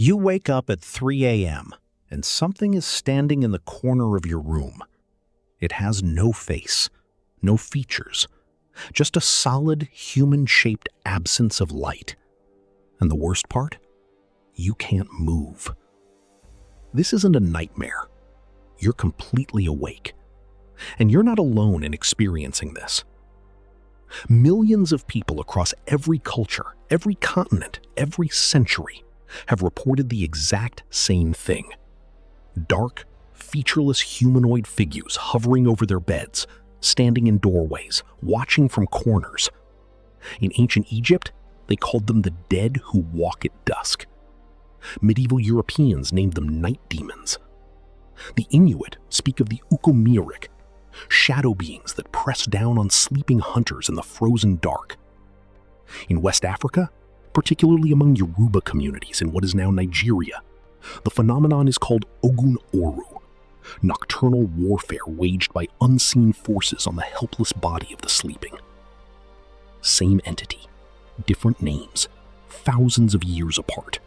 You wake up at 3 a.m. and something is standing in the corner of your room. It has no face, no features, just a solid human-shaped absence of light. And the worst part? You can't move. This isn't a nightmare. You're completely awake. And you're not alone in experiencing this. Millions of people across every culture, every continent, every century have reported the exact same thing. Dark, featureless humanoid figures hovering over their beds, standing in doorways, watching from corners. In ancient Egypt, they called them the dead who walk at dusk. Medieval Europeans named them night demons. The Inuit speak of the ukomirik, shadow beings that press down on sleeping hunters in the frozen dark. In West Africa, particularly among Yoruba communities in what is now Nigeria, the phenomenon is called Ogun Oru, nocturnal warfare waged by unseen forces on the helpless body of the sleeping. Same entity, different names, thousands of years apart.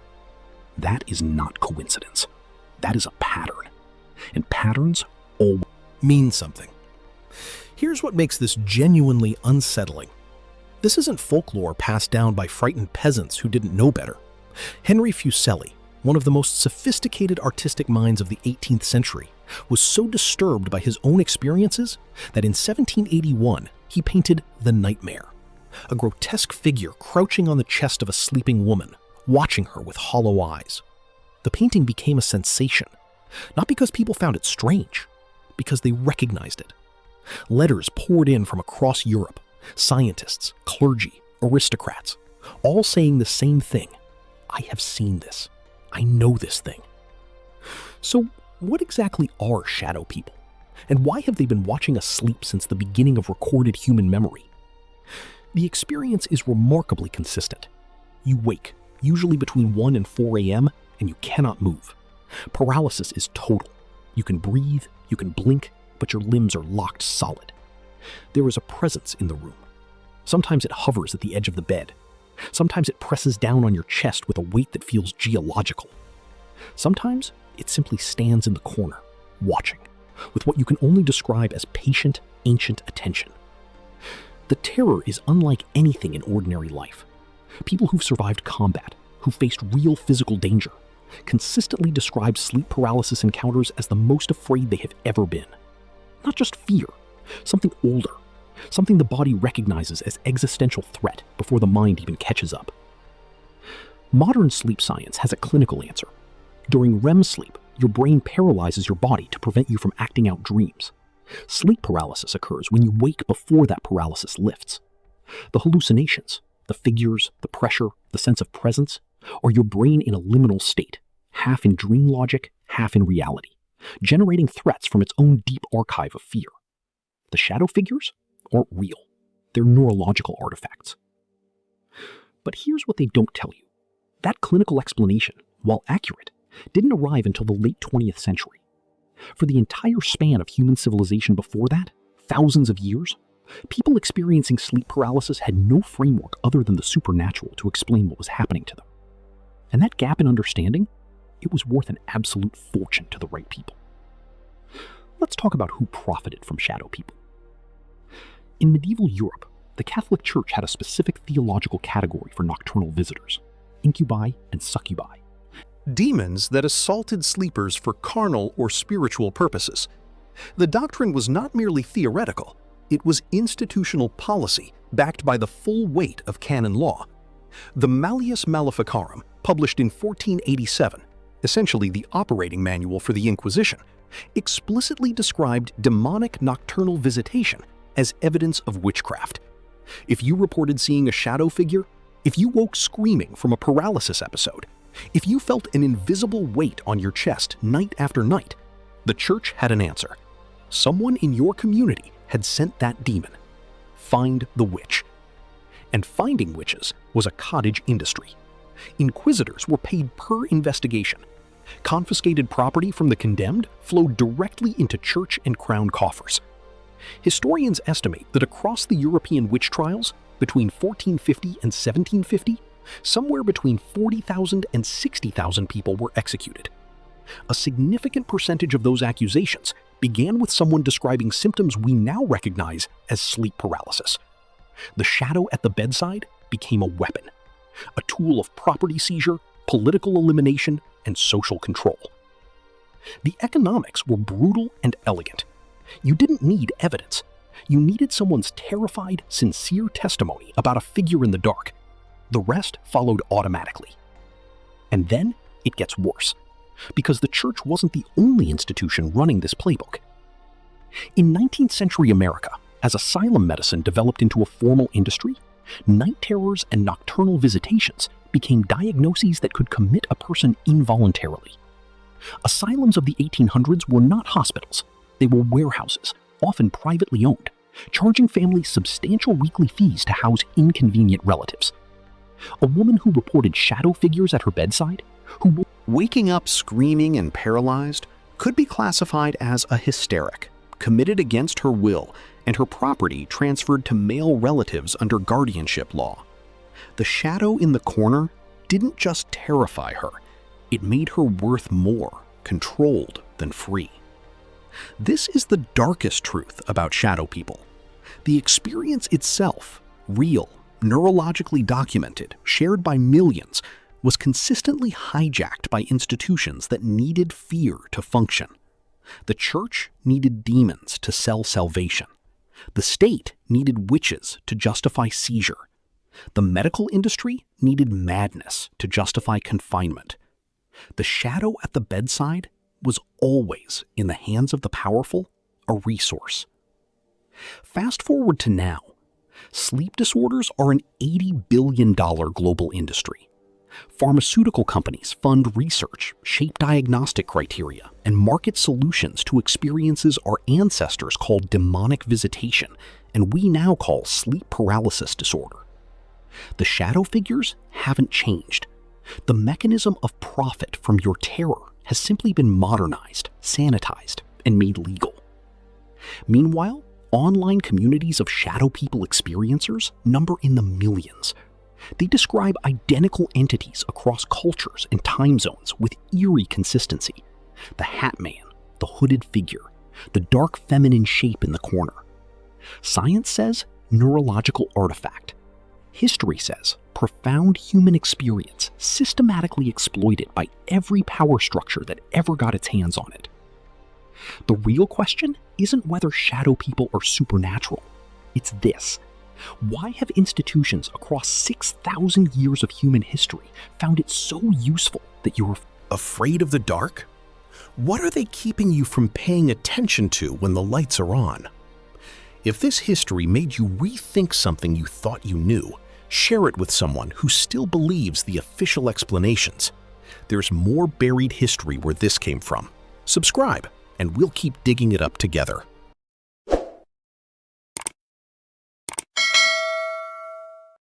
That is not coincidence. That is a pattern. And patterns always mean something. Here's what makes this genuinely unsettling. This isn't folklore passed down by frightened peasants who didn't know better. Henry Fuseli, one of the most sophisticated artistic minds of the 18th century, was so disturbed by his own experiences that in 1781 he painted The Nightmare, a grotesque figure crouching on the chest of a sleeping woman, watching her with hollow eyes. The painting became a sensation, not because people found it strange, because they recognized it. Letters poured in from across Europe, scientists, clergy, aristocrats, all saying the same thing. I have seen this. I know this thing. So what exactly are shadow people? And why have they been watching us sleep since the beginning of recorded human memory? The experience is remarkably consistent. You wake, usually between 1 and 4 a.m., and you cannot move. Paralysis is total. You can breathe, you can blink, but your limbs are locked solid. There is a presence in the room. Sometimes it hovers at the edge of the bed. Sometimes it presses down on your chest with a weight that feels geological. Sometimes it simply stands in the corner, watching, with what you can only describe as patient, ancient attention. The terror is unlike anything in ordinary life. People who've survived combat, who faced real physical danger, consistently describe sleep paralysis encounters as the most afraid they have ever been. Not just fear, something older, something the body recognizes as existential threat before the mind even catches up. Modern sleep science has a clinical answer. During REM sleep, your brain paralyzes your body to prevent you from acting out dreams. Sleep paralysis occurs when you wake before that paralysis lifts. The hallucinations, the figures, the pressure, the sense of presence, are your brain in a liminal state, half in dream logic, half in reality, generating threats from its own deep archive of fear. The shadow figures aren't real. They're neurological artifacts. But here's what they don't tell you. That clinical explanation, while accurate, didn't arrive until the late 20th century. For the entire span of human civilization before that, thousands of years, people experiencing sleep paralysis had no framework other than the supernatural to explain what was happening to them. And that gap in understanding, it was worth an absolute fortune to the right people. Let's talk about who profited from shadow people. In medieval Europe, the Catholic Church had a specific theological category for nocturnal visitors: incubi and succubi. Demons that assaulted sleepers for carnal or spiritual purposes. The doctrine was not merely theoretical, it was institutional policy backed by the full weight of canon law. The Malleus Maleficarum, published in 1487, essentially the operating manual for the Inquisition, explicitly described demonic nocturnal visitation as evidence of witchcraft. If you reported seeing a shadow figure, if you woke screaming from a paralysis episode, if you felt an invisible weight on your chest night after night, the church had an answer. Someone in your community had sent that demon. Find the witch. And finding witches was a cottage industry. Inquisitors were paid per investigation. Confiscated property from the condemned flowed directly into church and crown coffers. Historians estimate that across the European witch trials, between 1450 and 1750, Somewhere between 40,000 and 60,000 people were executed. A significant percentage of those accusations began with someone describing symptoms we now recognize as sleep paralysis. The shadow at the bedside became a weapon, a tool of property seizure, political elimination, and social control. The economics were brutal and elegant. You didn't need evidence. You needed someone's terrified, sincere testimony about a figure in the dark. The rest followed automatically. And then it gets worse, because the church wasn't the only institution running this playbook. In 19th century America, as asylum medicine developed into a formal industry, night terrors and nocturnal visitations became diagnoses that could commit a person involuntarily. Asylums of the 1800s were not hospitals. They were warehouses, often privately owned, charging families substantial weekly fees to house inconvenient relatives. A woman who reported shadow figures at her bedside, who Waking up screaming and paralyzed could be classified as a hysteric, committed against her will, and her property transferred to male relatives under guardianship law. The shadow in the corner didn't just terrify her, it made her worth more controlled than free. This is the darkest truth about shadow people. The experience itself, real, neurologically documented, shared by millions, was consistently hijacked by institutions that needed fear to function. The church needed demons to sell salvation. The state needed witches to justify seizure. The medical industry needed madness to justify confinement. The shadow at the bedside was always, in the hands of the powerful, a resource. Fast forward to now. Sleep disorders are an $80 billion global industry. Pharmaceutical companies fund research, shape diagnostic criteria, and market solutions to experiences our ancestors called demonic visitation, and we now call sleep paralysis disorder. The shadow figures haven't changed. The mechanism of profit from your terror has simply been modernized, sanitized, and made legal. Meanwhile, online communities of shadow people experiencers number in the millions. They describe identical entities across cultures and time zones with eerie consistency. The Hat Man, the hooded figure, the dark feminine shape in the corner. Science says neurological artifact. History says profound human experience systematically exploited by every power structure that ever got its hands on it. The real question isn't whether shadow people are supernatural. It's this. Why have institutions across 6,000 years of human history found it so useful that you're Afraid of the dark? What are they keeping you from paying attention to when the lights are on? If this history made you rethink something you thought you knew, share it with someone who still believes the official explanations. There's more buried history where this came from. Subscribe, and we'll keep digging it up together.